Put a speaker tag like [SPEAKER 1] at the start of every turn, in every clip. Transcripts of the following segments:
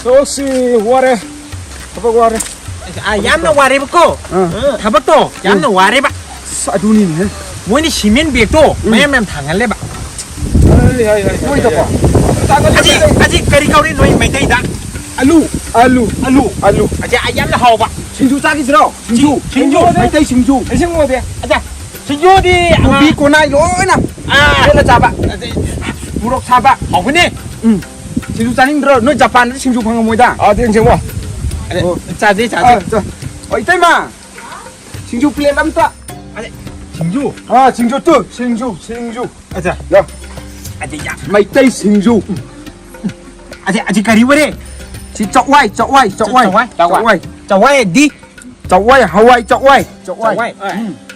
[SPEAKER 1] 역시 와래 타박 와래
[SPEAKER 2] 얌나 와레바고 타박도 얌나 와레바
[SPEAKER 1] 사두니네
[SPEAKER 2] 뭐니 시멘 비액도 매매면 당할래바
[SPEAKER 1] 아이 뭐이다 봐
[SPEAKER 2] 아직 그리 가우리 너희 메테이다
[SPEAKER 1] 알루
[SPEAKER 2] 아직 얌나 하오바
[SPEAKER 1] 신주 짜기 들어 신주 메테이 신주
[SPEAKER 2] 신주 어디 아자 신주 어디
[SPEAKER 1] 고비 꼬나이 로나 내가 잡아
[SPEAKER 2] 무럭 잡아 어그네
[SPEAKER 1] 신주 짜닝 들어 너 자판 신주 방어 뭐이다 아 대응 뭐
[SPEAKER 2] 짜지
[SPEAKER 1] 이때마 신주 플레이 남다
[SPEAKER 2] 신주
[SPEAKER 1] 신주 또 신주
[SPEAKER 2] 아자
[SPEAKER 1] 야
[SPEAKER 2] 아직 야
[SPEAKER 1] 메테이 신주
[SPEAKER 2] 아직 그리 와레
[SPEAKER 1] 지 쪽와이
[SPEAKER 2] 디
[SPEAKER 1] 쪽와이 하와이 쪽와이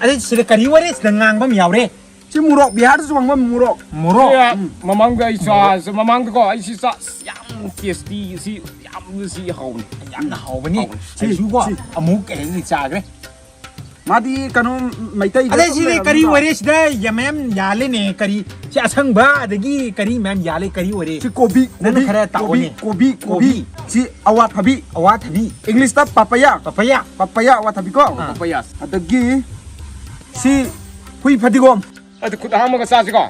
[SPEAKER 2] 아직 시대 그리 와레 스랑강 범 야오레
[SPEAKER 1] 지 무럭 비하르 중앙만 무럭
[SPEAKER 2] 무럭
[SPEAKER 3] mamangga isa mamangga ko ay si sa yam tasty si yam si hawn
[SPEAKER 2] 얌나 하오바니 지주고 아무 깨지 짜그래
[SPEAKER 1] 마디 까노 메테이
[SPEAKER 2] 아데 시대 그리 와레 시대 야맴 야레네 그리 시 아상바 아데기 그리 맴 야레 그리 와레
[SPEAKER 1] 지 고비
[SPEAKER 2] 나는 그래 따오니
[SPEAKER 1] 고비 지 아와 타비
[SPEAKER 2] 아와 타비
[SPEAKER 1] 잉글리시다 파파야
[SPEAKER 2] 파파야
[SPEAKER 1] 아와 타비고
[SPEAKER 3] papayas
[SPEAKER 1] 아더기 시 후이 파디곰
[SPEAKER 3] at kuda mo ka sa ko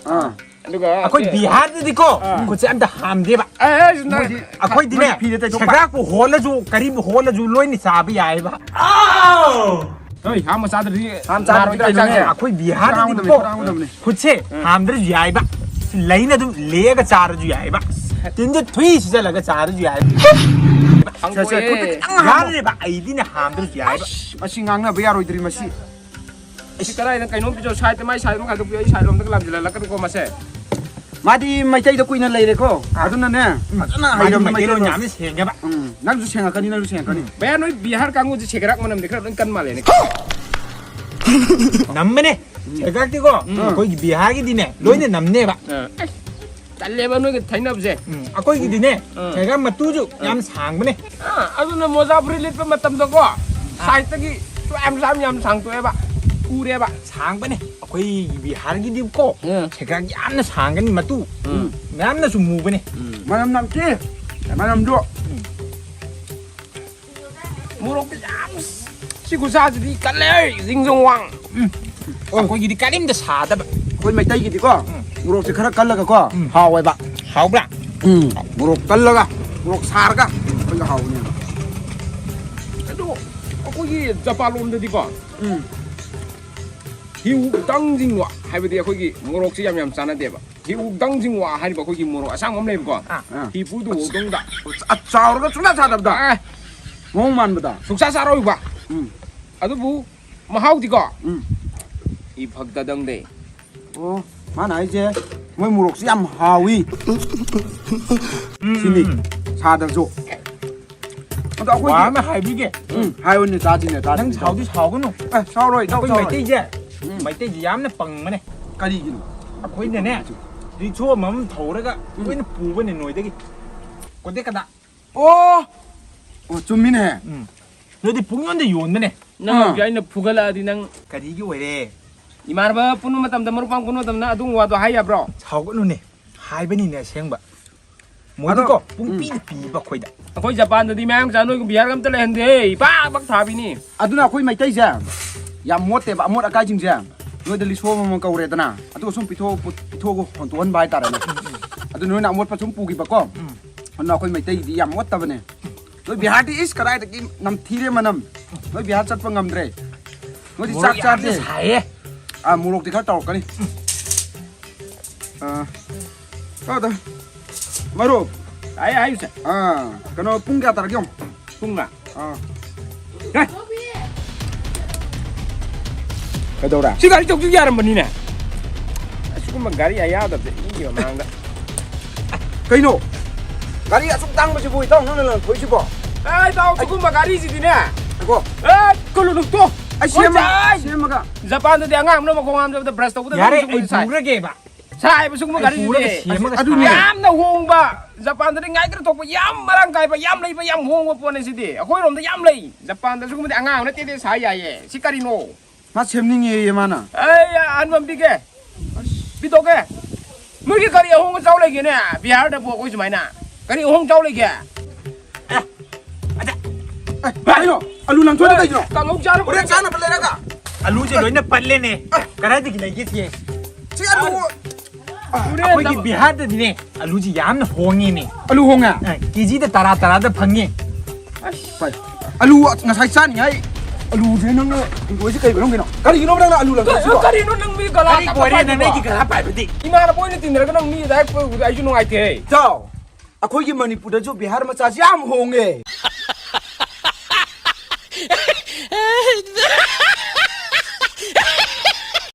[SPEAKER 1] 아
[SPEAKER 3] aduga
[SPEAKER 2] 아코이 비하드디코 고체 암다 함데바
[SPEAKER 3] ay na
[SPEAKER 2] 아코이 디네 차가고 홀라주 그리브 홀라주 로이니 사비 야이바 아우
[SPEAKER 3] hey ham sa di
[SPEAKER 1] ham sa di
[SPEAKER 2] 아코이 비하드디코 고체 함드르 야이바 레이나도 레가 자르주 야이바 딘데 트위 시절라가 자르주 야이바 야르바 아이디네 함드르 야이바
[SPEAKER 1] 마시 ngang ba yaroi dri masi
[SPEAKER 3] si karai na kainom pi jo sai te mai sai rom ka du pi sai rom ta lam jila la ka ko ma se
[SPEAKER 1] 마디 메테이 도 꾸이나 레이레코 아두나네
[SPEAKER 2] 맞잖아 하이럼 메테로 냠이 생겨봐
[SPEAKER 1] 나도 생각하니 나도 생각하니
[SPEAKER 3] be no bihar ka ngu ji chegerak manam de kra kan ma le ne
[SPEAKER 2] 남매네 제가 끼고 거기 비하기 디네 로이네 남네봐
[SPEAKER 3] talle ba no ke thaina bje
[SPEAKER 2] 아 거기 디네 제가 마뚜주 얌 상분네
[SPEAKER 3] adu na moza prilit pa matam do ko sai ta gi to am sam yam sang to e ba ure ba
[SPEAKER 2] 상분네 거기 비하기 디고 제가 얌나 상근이 마뚜 얌나 좀 무분네
[SPEAKER 1] 마남 남지 마남 줘
[SPEAKER 3] murok yam si ku sa di kan le jing jong wang
[SPEAKER 2] 거기 디 까림데 사다봐
[SPEAKER 1] 거기 메테이 기디고 무럭지 카라 깔라가 거 하와이바
[SPEAKER 2] 하오브라
[SPEAKER 1] 무럭 깔라가 무럭 사르가 거기 하오니
[SPEAKER 3] adu ko gi japan lom de di ko hiu dang jing wa hai ba de ko gi murok si yam sana de ba hiu dang jing wa hai ba ko gi murok asang om le ko hi pu du dong da
[SPEAKER 1] 아 짜오르가 주나 사답다 몽만보다
[SPEAKER 3] suksa sa ro ba adu bu mahau di ko i phak da dang de
[SPEAKER 1] 어 많아 이제 뭐 무럭지 얌 하위 시니 사다줘 나 거기
[SPEAKER 2] 와면 하이비게
[SPEAKER 1] 하이원이 자지네
[SPEAKER 2] 난
[SPEAKER 1] 자지
[SPEAKER 2] 사우디 사오고노
[SPEAKER 1] 아 사오로이 너
[SPEAKER 2] 거기
[SPEAKER 1] 사오로이
[SPEAKER 2] 메테이제 메테이제 얌나 뻥마네
[SPEAKER 1] 까리기는
[SPEAKER 2] 거기 네네 이 추워 맘 더우래가 거기는 부분에 놓이되기 거기 가다
[SPEAKER 1] 좀 미네
[SPEAKER 2] 너희 북년대 요원네
[SPEAKER 3] na ga ina phugala di nang
[SPEAKER 2] 가리기 왜래
[SPEAKER 3] imar ba punu matam da marupang punu matam na adung wa do hai ya bro
[SPEAKER 2] 사오고노네 하이베니네 생바 뭐디고 뿡삐 비바 거기다
[SPEAKER 3] ko japan da di mang ja noi ko bihar kam ta le han de ba bak tha bi ni
[SPEAKER 1] 아두나 거기 마이테이자 야 못대 봐 못 아까 짐자 너희들이 소모만 까우래더나 아두 좀 피토고 혼돈 바이 따라네 아두 너희 나못 파좀 뿌기 바꿔 나 거기 마이테이디 야 못다버네 너희 비하디 이스 카라이다 남 티레 만남 너희 비하 잣 방감드레 너희 싹 짜지
[SPEAKER 2] 사해
[SPEAKER 1] 아 무럭디 갔다 올까니 다 마루
[SPEAKER 3] ai ai se
[SPEAKER 1] 그너 뿡가 따라경
[SPEAKER 3] punga
[SPEAKER 1] 그더라
[SPEAKER 3] sigari tok ju yaram bani ne asu ma gari aya da de i ma mang da
[SPEAKER 1] 그이노 가리 아좀 땅 버지 보이 땅 너는 보이지 봐
[SPEAKER 3] ai tao su ma gari ji di ne
[SPEAKER 1] 이거
[SPEAKER 3] ko lu to
[SPEAKER 1] 아 시엠마가
[SPEAKER 3] japan da de angam no ma ko am da breast da
[SPEAKER 2] 야래 부르게 봐
[SPEAKER 3] sai ba su ma gari ji de yam na hong ba japan da ngai ka to ko yam marang kai ba yam lei ba yam hong ba pon si di akoi rom da yam lei japan da su ma de angam na te te sai ya ye sikari no
[SPEAKER 1] 나 잼닝이 많아
[SPEAKER 3] ai an mam bi ke bi to ke mu ki kari hong chau le ke ne bihar da po ko mai na kari hong chau le ke
[SPEAKER 1] Ayo, alu lang tuwa kayo.
[SPEAKER 3] Kangong jaro.
[SPEAKER 1] Uriyan sana pala ka.
[SPEAKER 2] Alu je loy na patle ne. Karai de lagi tie.
[SPEAKER 1] Si alu.
[SPEAKER 2] Koi ki Bihar da ne. Alu ji yam na hongi ne.
[SPEAKER 1] Alu honga.
[SPEAKER 2] Kiji da tara da phangi.
[SPEAKER 1] Pai. Alu ngasai san ngai. Alu je nang ngoi si kai belong kino. Kali no nang alu lang.
[SPEAKER 3] Kari no nang mi gala.
[SPEAKER 2] Kari ko re na ne ki kala pai bati.
[SPEAKER 3] Imana boy ni tinra ka nang mi dai ko ai ju nung ai the.
[SPEAKER 1] Chao. Akhoi ki Manipur da jo Bihar ma cha yam honge.